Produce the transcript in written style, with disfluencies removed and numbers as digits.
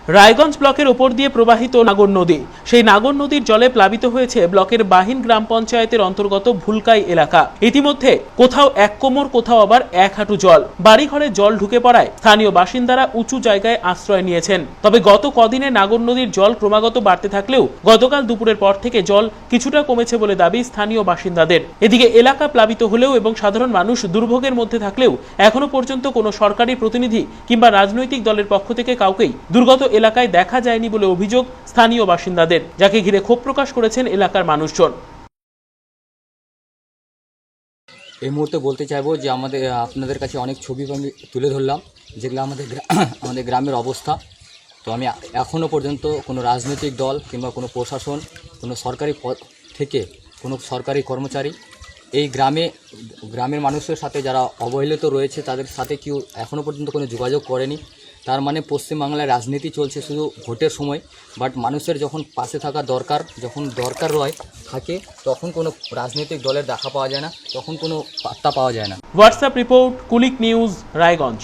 রায়গঞ্জ ব্লকের ওপর দিয়ে প্রবাহিত নাগর নদী, সেই নাগর নদীর জলে প্লাবিত হয়েছে ব্লকের বাহিন গ্রাম পঞ্চায়েতের অন্তর্গত ভুলকাই এলাকা। ইতিমধ্যে কোথাও এক কোমর, কোথাও আবার এক হাঁটু জল। বাড়িঘরে জল ঢুকে পড়ায় স্থানীয় বাসিন্দারা উঁচু জায়গায় আশ্রয় নিয়েছেন। তবে গত কদিনে নাগর নদীর জল ক্রমাগত বাড়তে থাকলেও গতকাল দুপুরের পর থেকে জল কিছুটা কমেছে বলে দাবি স্থানীয় বাসিন্দাদের। এদিকে এলাকা প্লাবিত হলেও এবং সাধারণ মানুষ দুর্ভোগের মধ্যে থাকলেও এখনো পর্যন্ত কোনো সরকারি প্রতিনিধি কিংবা রাজনৈতিক দলের পক্ষ থেকে কাউকেই দুর্গত এলাকায় দেখা যায়নি বলে অভিযোগ স্থানীয় বাসিন্দাদের, যাকে ঘিরে ক্ষোভ প্রকাশ করেছেন এলাকার মানুষজন। এই মুহূর্তে বলতে চাইবো যে আপনাদের কাছে অনেক ছবি আমি তুলে ধরলাম, যেগুলো আমাদের গ্রামের অবস্থা। তো আমি এখনও পর্যন্ত কোনো রাজনৈতিক দল কিংবা কোনো প্রশাসন, কোনো সরকারি পদ থেকে কোনো সরকারি কর্মচারী এই গ্রামের মানুষের সাথে যারা অবহেলিত রয়েছে তাদের সাথে কেউ এখনও পর্যন্ত কোনো যোগাযোগ করেনি। তার মানে পশ্চিমবাংলায় রাজনীতি চলছে শুধু ভোটের সময়, বাট মানুষের যখন পাশে থাকা দরকার, যখন দরকার থাকে তখন কোনো রাজনৈতিক দলের দেখা পাওয়া যায় না, তখন কোনো পাত্তা পাওয়া যায় না। WhatsApp report, Kulik news, Raiganj.